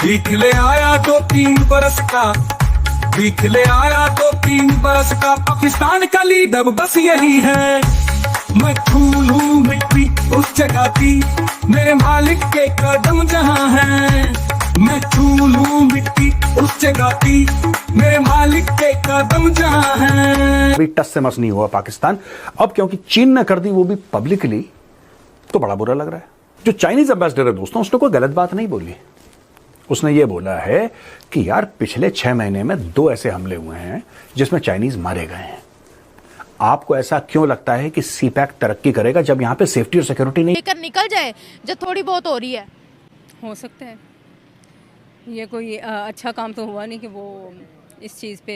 भीख ले आया तो 3 बरस का, भीख ले आया तो 3 बरस का। पाकिस्तान का लीडर बस यही है, मैं छू लूं मिट्टी उस जगह की, मेरे मालिक के कदम जहां हैं। मैं छू लूं मिट्टी उस जगह की, मेरे मालिक के कदम जहां हैं। अभी टस से मस नहीं हुआ पाकिस्तान। अब क्योंकि चीन ने कर दी वो भी पब्लिकली, तो बड़ा बुरा लग रहा है। जो चाइनीज एम्बेसडर है दोस्तों, उसने कोई गलत बात नहीं बोली। उसने ये बोला है कि यार पिछले 6 महीने में 2 ऐसे हमले हुए हैं जिसमें चाइनीज मारे गए हैं। आपको ऐसा क्यों लगता है कि सीपैक तरक्की करेगा जब यहां पे सेफ्टी और सिक्योरिटी नहीं? लेकर निकल जाए जो थोड़ी बहुत हो रही है। हो सकता है ये कोई अच्छा काम तो हुआ नहीं कि वो इस चीज़ पे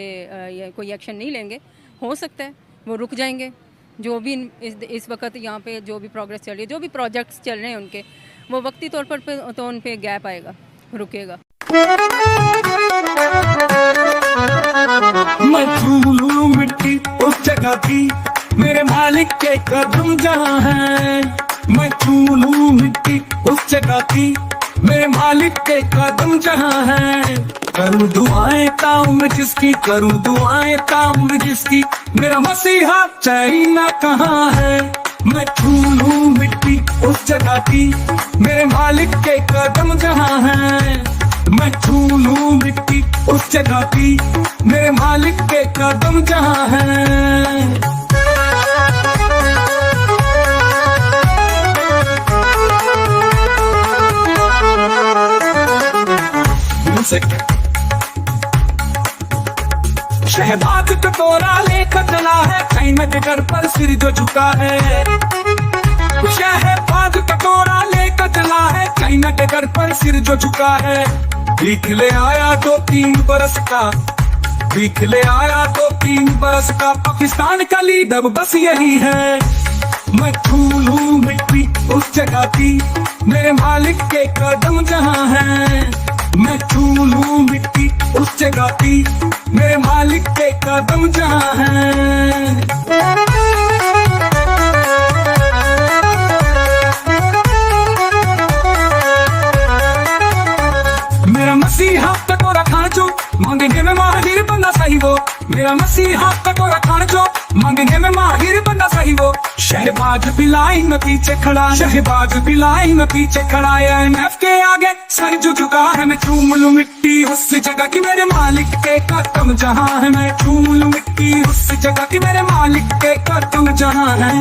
ये कोई एक्शन नहीं लेंगे। हो सकता है वो रुक जाएंगे। जो भी इस वक्त यहाँ पे जो भी प्रोग्रेस चल रही है, जो भी प्रोजेक्ट्स चल रहे हैं उनके, वो वक्ती तौर पर तो उन पे गैप आएगा, रुकेगा। मैं छू लूं मिट्टी उस जगह की, मेरे मालिक के कदम जहां हैं। मैं छू लूं मिट्टी उस जगह की, मेरे मालिक के कदम जहां हैं। करूं दुआएं काम जिसकी, करूं दुआएं काम जिसकी, मेरा मसीहा चाइना कहाँ है। मैं छू लूं मिट्टी उस जगह की, मेरे मालिक के कदम जहां हैं। मैं छू लूं मिट्टी उस जगह की, मेरे मालिक के कदम जहां हैं। शहबाज कटोरा लेकर चला है, चाइना के घर पर सिर जो झुका है। शहबाज कटोरा लेकर चला है, चाइना के घर पर सिर जो झुका है। भीख ले आया तो 3 बरस का, भीख ले आया तो 3 बरस का। पाकिस्तान का लीडर बस यही है, मैं छू लूं मिट्टी उस जगह की, मेरे मालिक के कदम जहां हैं। मैं छू लूं मिट्टी उस जगह की, मेरे मालिक के कदम जहां हैं। मेरा मसीहा कटोरा खान जो मांगने में माहिर बंदा सही वो, मेरा मसीहा कटोरा खान जो मांगने में माहिर बंदा सही वो। शहबाज भी लाइन में पीछे खड़ा, शहबाज भी लाइन में पीछे खड़ा है। IMF के आगे सर जो झुका है। मैं चूम लूं मिट्टी उस जगह की, मेरे मालिक के कदम जहां है। मैं चूम लूं मिट्टी उस जगह की, मेरे मालिक के कदम जहां है।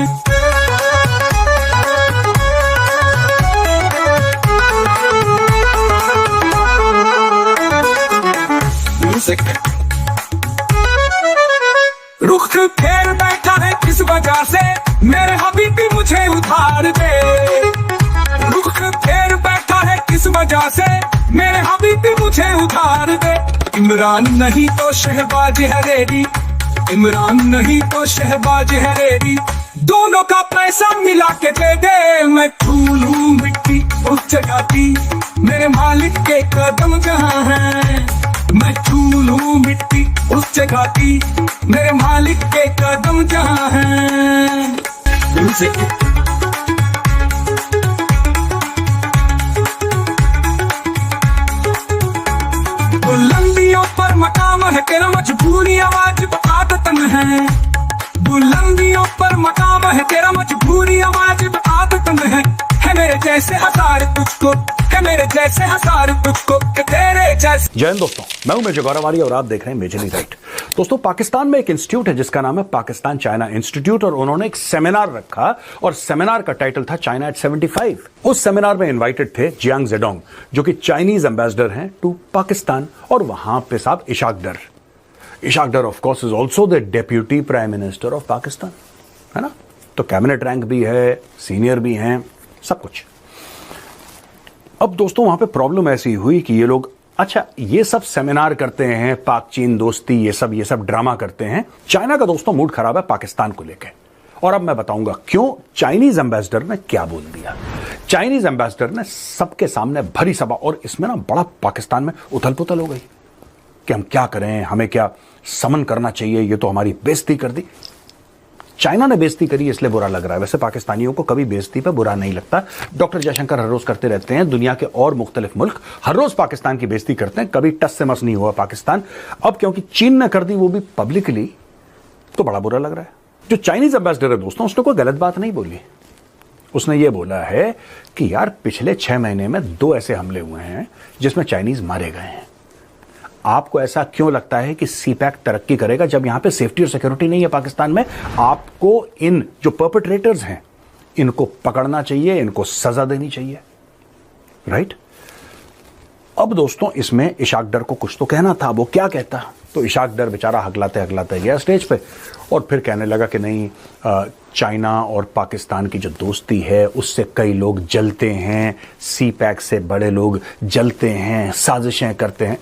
रुख फेर बैठा है किस वजह से, मेरे हबीबी मुझे उधार दे। रुख फेर बैठा है किस वजह से, मेरे हबीबी मुझे उधार दे। इमरान नहीं तो शहबाज है रेडी, इमरान नहीं तो शहबाज है रेडी, दोनों का पैसा मिला के दे दे। मैं छू लूं मिट्टी उस जगह की, मेरे मालिक के कदम जहां हैं। मैं छू लूं मिट्टी उस जगह की, मेरे मालिक के कदम जहां हैं। बुलंदियों पर मकाम है तेरा, मजबूरी आवाज आदतन है। बुलंदियों पर मकाम है तेरा, मजबूरी आवाज आदतन है। मेरे जैसे हजार तुझको, है मेरे जैसे हजार तुझको, तेरे जैसे। जय हिंद दोस्तों, मैं हूं मेजर गौरवारी और आप देख रहे हैं मेजरली राइट। दोस्तों, पाकिस्तान में एक इंस्टीट्यूट है जिसका नाम है पाकिस्तान चाइना इंस्टीट्यूट, और उन्होंने एक सेमिनार रखा और सेमिनार का टाइटल था चाइना एट 75। उस सेमिनार में इन्वाइटेड थे जियांग जेडोंग, जो कि चाइनीज एम्बेसडर हैं टू पाकिस्तान, और वहां पे साहब इशाक डर। इशाक डर of course is also the deputy prime minister of Pakistan, है ना। तो कैबिनेट रैंक भी है, सीनियर भी हैं, सब कुछ। अब दोस्तों वहां पे प्रॉब्लम ऐसी हुई कि ये लोग, अच्छा ये सब सेमिनार करते हैं, पाक चीन दोस्ती, ये सब ड्रामा करते हैं। चाइना का दोस्तों मूड खराब है पाकिस्तान को लेकर, और अब मैं बताऊंगा क्यों। चाइनीज एम्बेसडर ने क्या बोल दिया। चाइनीज एम्बेसडर ने सबके सामने भरी सभा, और इसमें ना बड़ा पाकिस्तान में उथल पुथल हो गई कि हम क्या करें, हमें क्या समन करना चाहिए, ये तो हमारी बेइज्जती कर दी। चाइना ने बेइज्जती करी इसलिए बुरा लग रहा है, वैसे पाकिस्तानियों को कभी बेइज्जती पे बुरा नहीं लगता। डॉक्टर जयशंकर हर रोज करते रहते हैं, दुनिया के और मुख्तलिफ मुल्क हर रोज पाकिस्तान की बेइज्जती करते हैं, कभी टस से मस नहीं हुआ पाकिस्तान। अब क्योंकि चीन ने कर दी वो भी पब्लिकली, तो बड़ा बुरा लग रहा है। जो चाइनीज एम्बेसडर है दोस्तों, उसने कोई गलत बात नहीं बोली। उसने ये बोला है कि यार पिछले 6 महीने में 2 ऐसे हमले हुए हैं जिसमें चाइनीज मारे गए हैं। आपको ऐसा क्यों लगता है कि सीपैक तरक्की करेगा जब यहां पे सेफ्टी और सिक्योरिटी नहीं है पाकिस्तान में? आपको इन जो परपेट्रेटर्स हैं इनको पकड़ना चाहिए, इनको सजा देनी चाहिए, राइट? अब दोस्तों इसमें इशाक डर को कुछ तो कहना था, वो क्या कहता? तो इशाक डर बेचारा हगलाते हगलाते गया स्टेज पे और फिर कहने लगा कि नहीं, चाइना और पाकिस्तान की जो दोस्ती है उससे कई लोग जलते हैं, सीपैक से बड़े लोग जलते हैं, साजिशें करते हैं।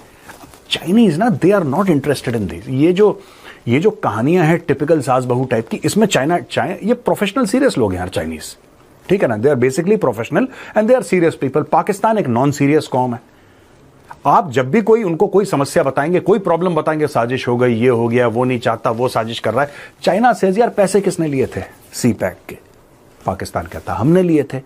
चाइनीज ना, they are not interested in this. ये जो कहानियां हैं टिपिकल सास बहू टाइप की, इसमें चाइना ये प्रोफेशनल सीरियस लोग हैं यार चाइनीज, ठीक है ना? They are basically professional and they are serious people. Pakistan एक नॉन सीरियस कौम है। आप जब भी उनको कोई समस्या बताएंगे, कोई प्रॉब्लम बताएंगे, साजिश हो गई, ये हो गया, वो नहीं चाहता, वो साजिश कर रहा है। चाइना से यार पैसे किसने लिए थे सीपैक के? पाकिस्तान कहता हमने लिए थे।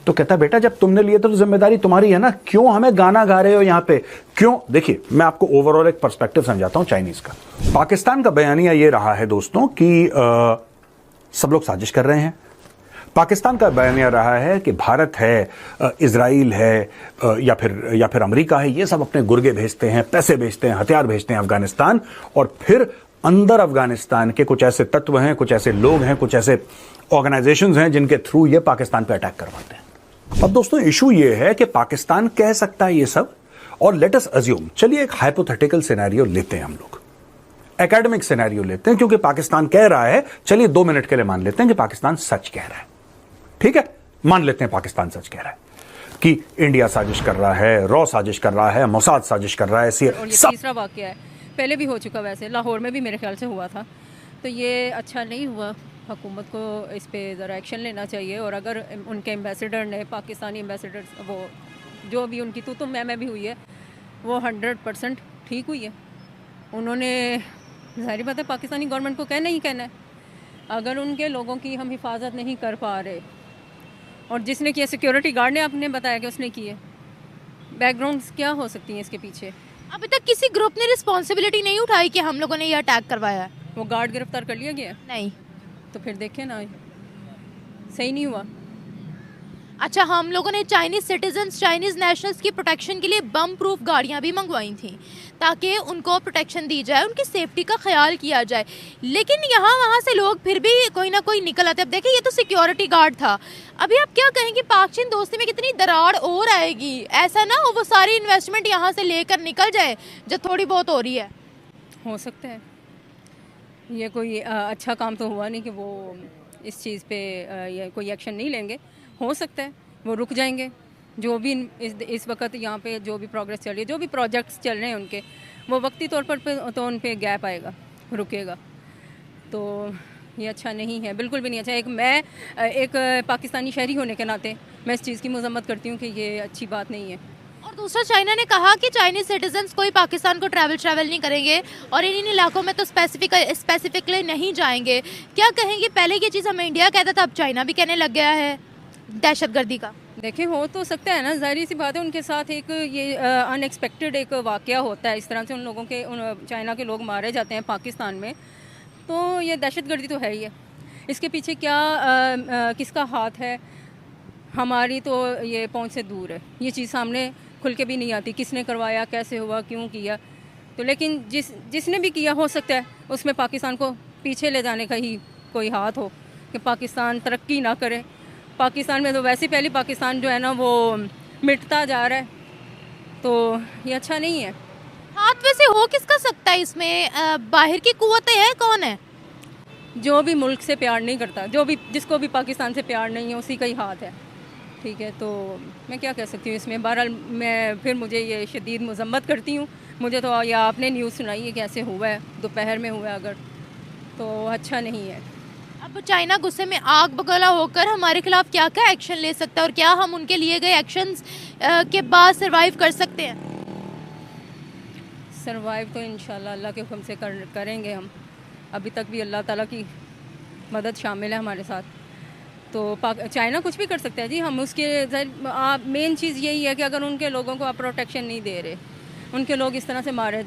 तो कहता बेटा जब तुमने लिए थे तो जिम्मेदारी तुम्हारी है ना, क्यों हमें गाना गा रहे हो यहां पे, क्यों? देखिए मैं आपको ओवरऑल एक पर्सपेक्टिव समझाता हूं चाइनीज का। पाकिस्तान का बयानिया ये रहा है दोस्तों कि सब लोग साजिश कर रहे हैं। पाकिस्तान का बयानिया रहा है कि भारत है, इजराइल है, या फिर अमेरिका है, ये सब अपने गुर्गे भेजते हैं, पैसे भेजते हैं, हथियार भेजते हैं अफगानिस्तान, और फिर अंदर अफगानिस्तान के कुछ ऐसे तत्व हैं, कुछ ऐसे लोग हैं, कुछ ऐसे ऑर्गेनाइजेशंस हैं जिनके थ्रू ये पाकिस्तान पे अटैक करवाते हैं। अब दोस्तों इशू ये है कि पाकिस्तान कह सकता है ये सब, और लेट अस अज्यूम, चलिए एक हाइपोथेटिकल सिनेरियो लेते हैं हम लोग, एकेडमिक सिनेरियो लेते हैं, क्योंकि पाकिस्तान कह रहा है, चलिए 2 मिनट के लिए मान लेते हैं कि पाकिस्तान सच कह रहा है, ठीक है? मान लेते हैं पाकिस्तान सच कह रहा है कि इंडिया साजिश कर रहा है, रॉ साजिश कर रहा है, मोसाद साजिश कर रहा है। और ये तीसरा वाकया है, पहले भी हो चुका, वैसे लाहौर में भी मेरे ख्याल से हुआ था। तो ये अच्छा नहीं हुआ, हुकूमत को इस पे ज़रा एक्शन लेना चाहिए। और अगर उनके एम्बेसडर ने, पाकिस्तानी एम्बेसडर, वो जो भी उनकी तो मैं भी हुई है, वो 100% ठीक हुई है। उन्होंने ज़ाहिर बात है पाकिस्तानी गवर्नमेंट को कहना ही कहना है। अगर उनके लोगों की हम हिफाजत नहीं कर पा रहे, और जिसने किया सिक्योरिटी गार्ड ने, आपने बताया कि उसने किए, बैकग्राउंड्स क्या हो सकती हैं इसके पीछे? अभी तक किसी ग्रुप ने रिस्पॉन्सिबिलिटी नहीं उठाई कि हम लोगों ने ये अटैक करवाया है। वो गार्ड गिरफ्तार कर लिया गया? नहीं। तो फिर देखें ना, सही नहीं हुआ। अच्छा, हम लोगों ने चाइनीज सिटीजन्स, चाइनीज नेशनल्स की प्रोटेक्शन के लिए बम प्रूफ गाड़ियां भी मंगवाई थी ताकि उनको प्रोटेक्शन दी जाए, उनकी सेफ्टी का ख्याल किया जाए। लेकिन यहाँ वहाँ से लोग फिर भी कोई ना कोई निकल आते। अब देखिए, ये तो सिक्योरिटी गार्ड था। अभी आप क्या कहेंगे, पाक चीन दोस्ती में कितनी दरार और आएगी? ऐसा ना हो वो सारी इन्वेस्टमेंट यहाँ से लेकर निकल जाए जो थोड़ी बहुत हो रही है। हो सकता है, ये कोई अच्छा काम तो हुआ नहीं कि वो इस चीज़ पे ये कोई एक्शन नहीं लेंगे। हो सकता है वो रुक जाएंगे। जो भी इस वक्त यहाँ पे जो भी प्रोग्रेस चल रही है, जो भी प्रोजेक्ट्स चल रहे हैं उनके, वो वक्ती तौर पर तो उन पे गैप आएगा, रुकेगा। तो ये अच्छा नहीं है, बिल्कुल भी नहीं अच्छा। मैं एक पाकिस्तानी शहरी होने के नाते मैं इस चीज़ की मजम्मत करती हूँ कि ये अच्छी बात नहीं है। और दूसरा, चाइना ने कहा कि चाइनीज सिटीजन्स कोई पाकिस्तान को ट्रैवल नहीं करेंगे और इन इलाकों में तो स्पेसिफिकली नहीं जाएंगे। क्या कहेंगे, पहले ये चीज़ हमें इंडिया कहता था, अब चाइना भी कहने लग गया है दहशतगर्दी का। देखें, हो तो सकता है ना, ज़ाहिर सी बात है। उनके साथ एक ये अनएक्सपेक्टेड एक वाक़या होता है, इस तरह से उन लोगों के, चाइना के लोग मारे जाते हैं पाकिस्तान में, तो ये दहशतगर्दी तो है ही है। इसके पीछे क्या किसका हाथ है, हमारी तो ये पहुंच से दूर है। ये चीज़ सामने खुल के भी नहीं आती, किसने करवाया, कैसे हुआ, क्यों किया। तो लेकिन जिसने भी किया, हो सकता है उसमें पाकिस्तान को पीछे ले जाने का ही कोई हाथ हो कि पाकिस्तान तरक्की ना करे। पाकिस्तान में तो वैसे पहले पाकिस्तान जो है ना वो मिटता जा रहा है, तो ये अच्छा नहीं है। हाथ वैसे हो किसका सकता है इसमें? बाहर की कुव्वतें हैं, कौन है? जो भी मुल्क से प्यार नहीं करता, जिसको भी पाकिस्तान से प्यार नहीं है, उसी का ही हाथ है, ठीक है। तो मैं क्या कह सकती हूँ इसमें। बहरहाल मैं मुझे ये शदीद मजम्मत करती हूँ। मुझे तो या आपने न्यूज़ सुनाई है कैसे हुआ है, दोपहर में हुआ है, अगर तो अच्छा नहीं है। अब चाइना गुस्से में आग बगला होकर हमारे खिलाफ क्या क्या एक्शन ले सकता है, और क्या हम उनके लिए गए एक्शंस के बाद सरवाइव कर सकते हैं? सरवाइव तो इंशाल्लाह अल्लाह के हुक्म से करेंगे हम। अभी तक भी अल्लाह ताला की मदद शामिल है हमारे साथ। तो चाइना कुछ भी कर सकता है जी, हम उसके मेन चीज़ यही है कि अगर उनके लोगों को आप प्रोटेक्शन नहीं दे रहे, उनके लोग इस तरह से मारे जा